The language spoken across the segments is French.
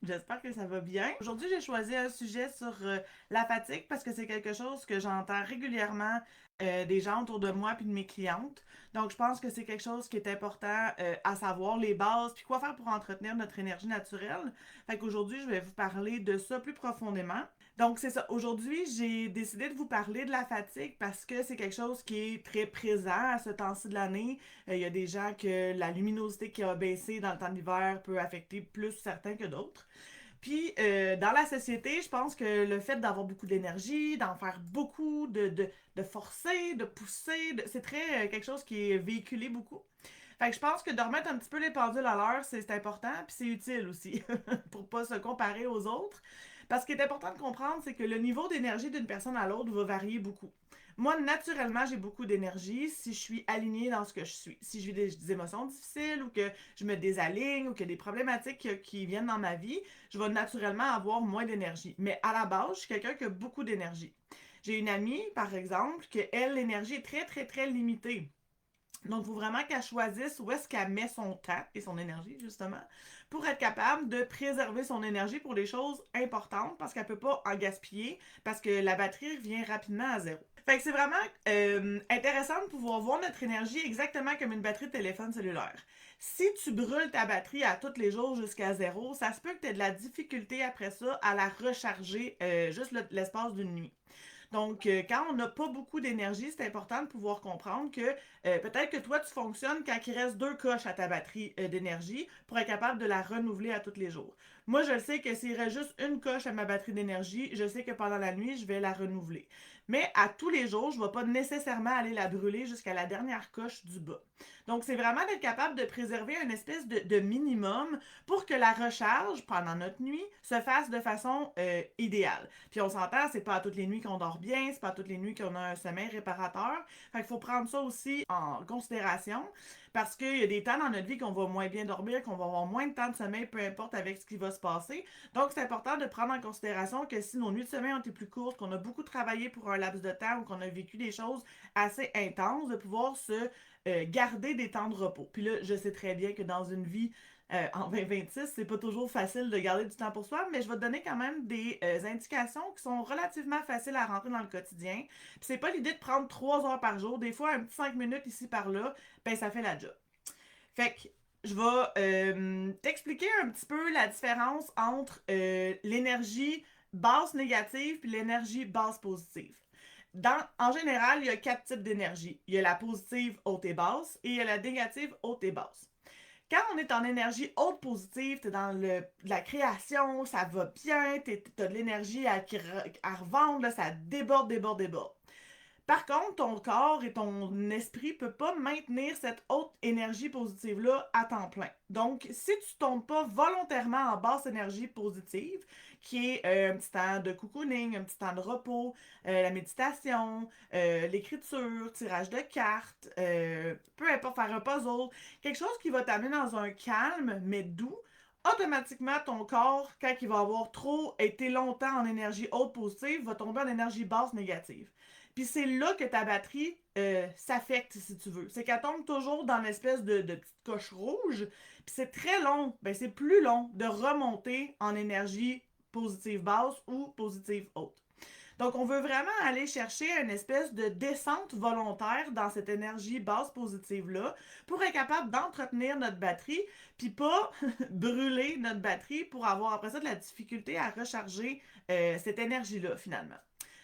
J'espère que ça va bien. Aujourd'hui, j'ai choisi un sujet sur la fatigue parce que c'est quelque chose que j'entends régulièrement des gens autour de moi puis de mes clientes. Donc, je pense que c'est quelque chose qui est important à savoir, les bases, puis quoi faire pour entretenir notre énergie naturelle. Fait qu'aujourd'hui, je vais vous parler de ça plus profondément. Donc, c'est ça. Aujourd'hui, j'ai décidé de vous parler de la fatigue parce que c'est quelque chose qui est très présent à ce temps-ci de l'année. Il y a des gens que la luminosité qui a baissé dans le temps d'hiver peut affecter plus certains que d'autres. Puis, dans la société, je pense que le fait d'avoir beaucoup d'énergie, d'en faire beaucoup, de forcer, de pousser, c'est très quelque chose qui est véhiculé beaucoup. Fait que je pense que de remettre un petit peu les pendules à l'heure, c'est important, puis c'est utile aussi, pour pas se comparer aux autres. Parce qu'il est important de comprendre, c'est que le niveau d'énergie d'une personne à l'autre va varier beaucoup. Moi, naturellement, j'ai beaucoup d'énergie si je suis alignée dans ce que je suis. Si je vis des émotions difficiles ou que je me désaligne ou qu'il y a des problématiques qui viennent dans ma vie, je vais naturellement avoir moins d'énergie. Mais à la base, je suis quelqu'un qui a beaucoup d'énergie. J'ai une amie, par exemple, que elle, l'énergie est très, très, très limitée. Donc, il faut vraiment qu'elle choisisse où est-ce qu'elle met son temps et son énergie, justement, pour être capable de préserver son énergie pour les choses importantes parce qu'elle ne peut pas en gaspiller parce que la batterie revient rapidement à zéro. Fait que c'est vraiment intéressant de pouvoir voir notre énergie exactement comme une batterie de téléphone cellulaire. Si tu brûles ta batterie à tous les jours jusqu'à zéro, ça se peut que tu aies de la difficulté après ça à la recharger juste l'espace d'une nuit. Donc, quand on n'a pas beaucoup d'énergie, c'est important de pouvoir comprendre que peut-être que toi, tu fonctionnes quand il reste deux coches à ta batterie d'énergie pour être capable de la renouveler à tous les jours. Moi, je sais que s'il reste juste une coche à ma batterie d'énergie, je sais que pendant la nuit, je vais la renouveler. Mais à tous les jours, je ne vais pas nécessairement aller la brûler jusqu'à la dernière coche du bas. Donc, c'est vraiment d'être capable de préserver une espèce de minimum pour que la recharge pendant notre nuit se fasse de façon idéale. Puis on s'entend, c'est pas à toutes les nuits qu'on dort bien, c'est pas à toutes les nuits qu'on a un sommeil réparateur. Fait qu'il faut prendre ça aussi en considération parce qu'il y a des temps dans notre vie qu'on va moins bien dormir, qu'on va avoir moins de temps de sommeil, peu importe avec ce qui va se passer. Donc c'est important de prendre en considération que si nos nuits de sommeil ont été plus courtes, qu'on a beaucoup travaillé pour un laps de temps ou qu'on a vécu des choses assez intenses, de pouvoir se garder des temps de repos. Puis là, je sais très bien que dans une vie en 2026, c'est pas toujours facile de garder du temps pour soi, mais je vais te donner quand même des indications qui sont relativement faciles à rentrer dans le quotidien. Puis c'est pas l'idée de prendre 3 heures par jour, des fois un petit 5 minutes ici par là, ben ça fait la job. Fait que je vais t'expliquer un petit peu la différence entre l'énergie basse négative puis l'énergie basse positive. En général, il y a 4 types d'énergie. Il y a la positive haute et basse et il y a la négative haute et basse. Quand on est en énergie haute positive, t'es dans la création, ça va bien, t'as de l'énergie à revendre, là, ça déborde, déborde, déborde. Par contre, ton corps et ton esprit ne peuvent pas maintenir cette haute énergie positive-là à temps plein. Donc, si tu ne tombes pas volontairement en basse énergie positive, qui est un petit temps de cocooning, un petit temps de repos, la méditation, l'écriture, tirage de cartes, peu importe, faire un puzzle, quelque chose qui va t'amener dans un calme, mais doux, automatiquement, ton corps, quand il va avoir trop été longtemps en énergie haute positive, va tomber en énergie basse négative. Puis c'est là que ta batterie s'affecte, si tu veux. C'est qu'elle tombe toujours dans l'espèce de petite coche rouge. Puis c'est très long, ben c'est plus long de remonter en énergie positive basse ou positive haute. Donc, on veut vraiment aller chercher une espèce de descente volontaire dans cette énergie basse positive-là pour être capable d'entretenir notre batterie, puis pas brûler notre batterie pour avoir après ça de la difficulté à recharger cette énergie-là, finalement.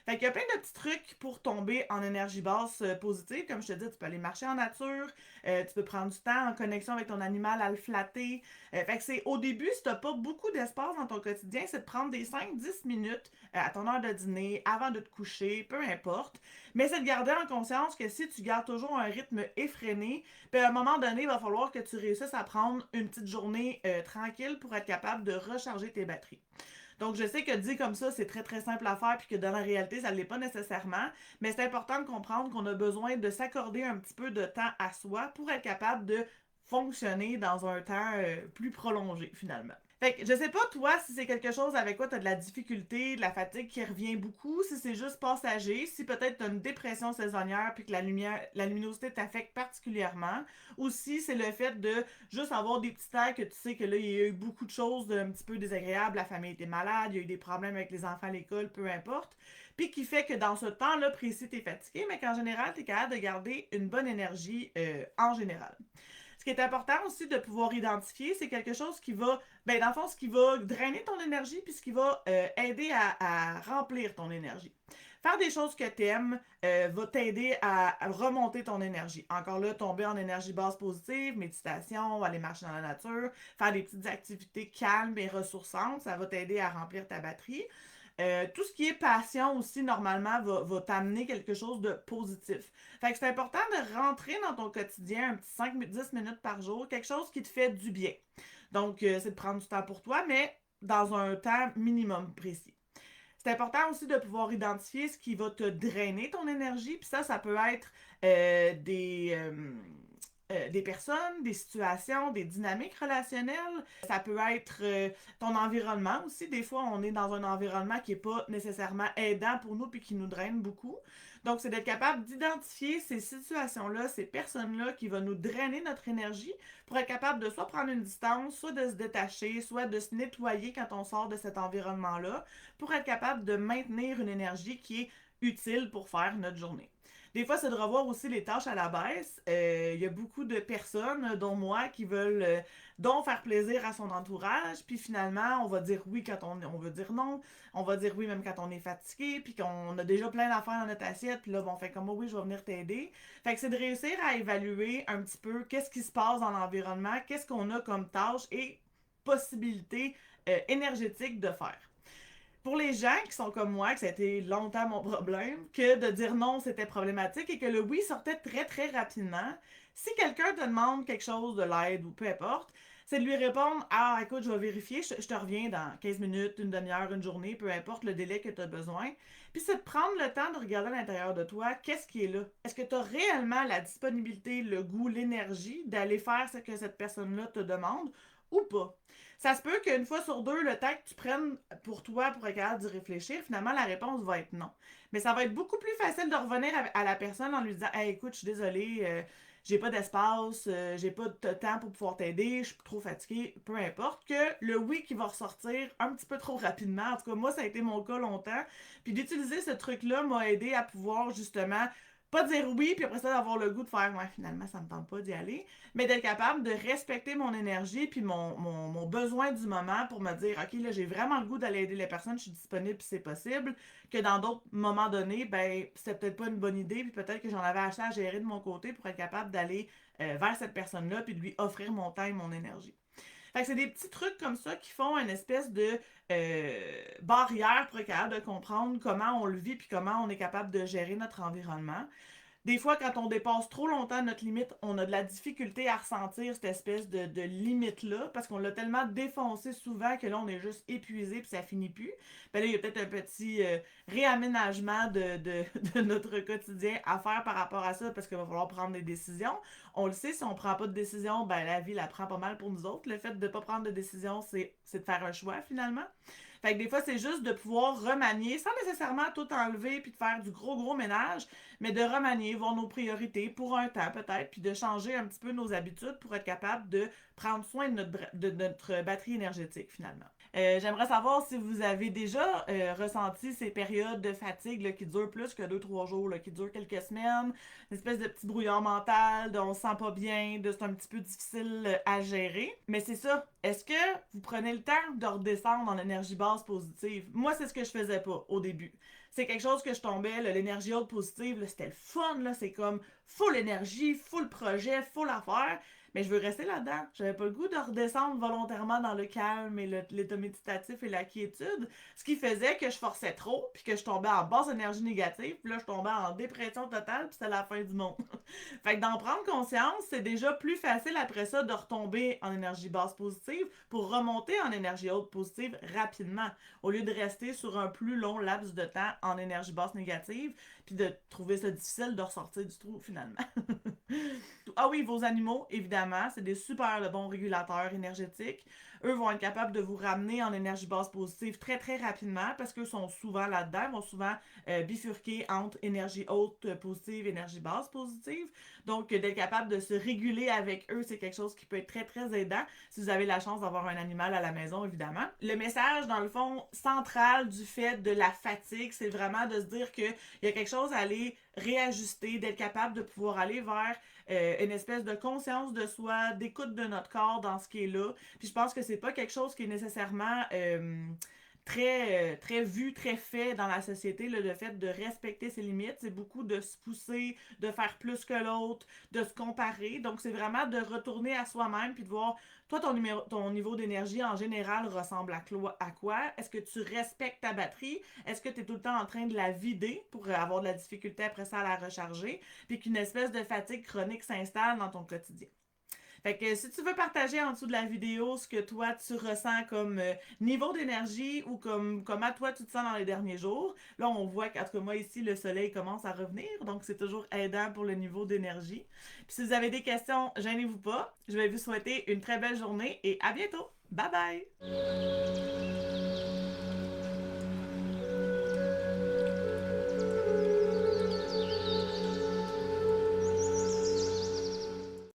Fait qu'il y a plein de petits trucs pour tomber en énergie basse positive. Comme je te dis, tu peux aller marcher en nature, tu peux prendre du temps en connexion avec ton animal à le flatter. Fait que c'est au début, si tu n'as pas beaucoup d'espace dans ton quotidien, c'est de prendre des 5-10 minutes à ton heure de dîner, avant de te coucher, peu importe. Mais c'est de garder en conscience que si tu gardes toujours un rythme effréné, puis à un moment donné, il va falloir que tu réussisses à prendre une petite journée tranquille pour être capable de recharger tes batteries. Donc, je sais que dit comme ça, c'est très très simple à faire, puis que dans la réalité, ça ne l'est pas nécessairement, mais c'est important de comprendre qu'on a besoin de s'accorder un petit peu de temps à soi pour être capable de fonctionner dans un temps plus prolongé, finalement. Fait que je sais pas, toi, si c'est quelque chose avec quoi tu as de la difficulté, de la fatigue qui revient beaucoup, si c'est juste passager, si peut-être tu as une dépression saisonnière puis que la lumière, la luminosité t'affecte particulièrement, ou si c'est le fait de juste avoir des petits tags que tu sais que là, il y a eu beaucoup de choses un petit peu désagréables, la famille était malade, il y a eu des problèmes avec les enfants à l'école, peu importe, puis qui fait que dans ce temps-là précis, tu es fatigué, mais qu'en général, tu es capable de garder une bonne énergie en général. Ce qui est important aussi de pouvoir identifier, c'est quelque chose qui va, ben dans le fond, ce qui va drainer ton énergie, puis ce qui va aider à remplir ton énergie. Faire des choses que tu aimes va t'aider à remonter ton énergie. Encore là, tomber en énergie basse positive, méditation, aller marcher dans la nature, faire des petites activités calmes et ressourçantes, ça va t'aider à remplir ta batterie. Tout ce qui est passion aussi, normalement, va t'amener quelque chose de positif. Fait que c'est important de rentrer dans ton quotidien un petit 5-10 minutes par jour, quelque chose qui te fait du bien. Donc, c'est de prendre du temps pour toi, mais dans un temps minimum précis. C'est important aussi de pouvoir identifier ce qui va te drainer ton énergie. Puis ça peut être des personnes, des situations, des dynamiques relationnelles. Ça peut être ton environnement aussi. Des fois, on est dans un environnement qui n'est pas nécessairement aidant pour nous puis qui nous draine beaucoup. Donc, c'est d'être capable d'identifier ces situations-là, ces personnes-là qui vont nous drainer notre énergie pour être capable de soit prendre une distance, soit de se détacher, soit de se nettoyer quand on sort de cet environnement-là pour être capable de maintenir une énergie qui est utile pour faire notre journée. Des fois, c'est de revoir aussi les tâches à la baisse. Il y a beaucoup de personnes, dont moi, qui veulent donc faire plaisir à son entourage. Puis finalement, on va dire oui quand on veut dire non. On va dire oui même quand on est fatigué. Puis qu'on a déjà plein d'affaires dans notre assiette. Puis là, bon, on fait comme oh, oui, je vais venir t'aider. Fait que c'est de réussir à évaluer un petit peu qu'est-ce qui se passe dans l'environnement, qu'est-ce qu'on a comme tâche et possibilités énergétiques de faire. Pour les gens qui sont comme moi, que ça a été longtemps mon problème, que de dire non, c'était problématique et que le oui sortait très très rapidement, si quelqu'un te demande quelque chose de l'aide ou peu importe, c'est de lui répondre ah, écoute, je vais vérifier, je te reviens dans 15 minutes, une demi-heure, une journée, peu importe le délai que tu as besoin. Puis c'est de prendre le temps de regarder à l'intérieur de toi, qu'est-ce qui est là. Est-ce que tu as réellement la disponibilité, le goût, l'énergie d'aller faire ce que cette personne-là te demande ou pas? Ça se peut qu'une fois sur deux, le temps que tu prennes pour toi pour être capable d'y réfléchir, finalement, la réponse va être non. Mais ça va être beaucoup plus facile de revenir à la personne en lui disant hey, écoute, je suis désolée, j'ai pas d'espace, j'ai pas de temps pour pouvoir t'aider, je suis trop fatiguée, peu importe, que le oui qui va ressortir un petit peu trop rapidement. En tout cas, moi, ça a été mon cas longtemps. Puis d'utiliser ce truc-là m'a aidé à pouvoir justement pas dire oui, puis après ça, d'avoir le goût de faire, ouais, finalement, ça me tente pas d'y aller, mais d'être capable de respecter mon énergie puis mon besoin du moment pour me dire, OK, là, j'ai vraiment le goût d'aller aider les personnes, je suis disponible puis c'est possible, que dans d'autres moments donnés, ben, c'était peut-être pas une bonne idée, puis peut-être que j'en avais acheté à gérer de mon côté pour être capable d'aller vers cette personne-là puis de lui offrir mon temps et mon énergie. Fait que c'est des petits trucs comme ça qui font une espèce de barrière pour être capable de comprendre comment on le vit puis comment on est capable de gérer notre environnement. Des fois, quand on dépasse trop longtemps notre limite, on a de la difficulté à ressentir cette espèce de limite-là parce qu'on l'a tellement défoncé souvent que là, on est juste épuisé puis ça finit plus. Ben là, il y a peut-être un petit réaménagement de notre quotidien à faire par rapport à ça parce qu'il va falloir prendre des décisions. On le sait, si on prend pas de décision, ben la vie la prend pas mal pour nous autres. Le fait de ne pas prendre de décision, c'est de faire un choix finalement. Fait que des fois, c'est juste de pouvoir remanier sans nécessairement tout enlever puis de faire du gros gros ménage, mais de remanier, voir nos priorités pour un temps peut-être, puis de changer un petit peu nos habitudes pour être capable de prendre soin de notre batterie énergétique finalement. J'aimerais savoir si vous avez déjà ressenti ces périodes de fatigue là, qui durent plus que 2-3 jours, là, qui durent quelques semaines, une espèce de petit brouillard mental, de on se sent pas bien, de c'est un petit peu difficile à gérer. Mais c'est ça, est-ce que vous prenez le temps de redescendre en énergie basse positive? Moi, c'est ce que je faisais pas au début. C'est quelque chose que je tombais, l'énergie haute positive, c'était le fun, là, c'est comme full énergie, full projet, full affaire. Mais je veux rester là-dedans. J'avais pas le goût de redescendre volontairement dans le calme et l'état méditatif et la quiétude. Ce qui faisait que je forçais trop, puis que je tombais en basse énergie négative, puis là, je tombais en dépression totale, puis c'était la fin du monde. Fait que d'en prendre conscience, c'est déjà plus facile après ça de retomber en énergie basse positive pour remonter en énergie haute positive rapidement, au lieu de rester sur un plus long laps de temps en énergie basse négative, puis de trouver ça difficile de ressortir du trou finalement. Ah oui, vos animaux, évidemment, c'est des super bons régulateurs énergétiques. eux vont être capables de vous ramener en énergie basse positive très très rapidement parce qu'eux sont souvent là-dedans, vont souvent bifurquer entre énergie haute positive, énergie basse positive. Donc, d'être capable de se réguler avec eux, c'est quelque chose qui peut être très très aidant si vous avez la chance d'avoir un animal à la maison, évidemment. Le message, dans le fond, central du fait de la fatigue, c'est vraiment de se dire qu'il y a quelque chose à aller réajuster, d'être capable de pouvoir aller vers une espèce de conscience de soi, d'écoute de notre corps dans ce qui est là. Puis je pense que c'est pas quelque chose qui est nécessairement très vu, très fait dans la société, là, le fait de respecter ses limites. C'est beaucoup de se pousser, de faire plus que l'autre, de se comparer. Donc, c'est vraiment de retourner à soi-même puis de voir, toi, ton niveau d'énergie en général ressemble à quoi? Est-ce que tu respectes ta batterie? Est-ce que tu es tout le temps en train de la vider pour avoir de la difficulté après ça à la recharger? Puis qu'une espèce de fatigue chronique s'installe dans ton quotidien. Fait que si tu veux partager en dessous de la vidéo ce que toi tu ressens comme niveau d'énergie ou comme comment toi tu te sens dans les derniers jours, là on voit qu'entre moi ici le soleil commence à revenir, donc c'est toujours aidant pour le niveau d'énergie. Puis si vous avez des questions, gênez-vous pas. Je vais vous souhaiter une très belle journée et à bientôt. Bye bye!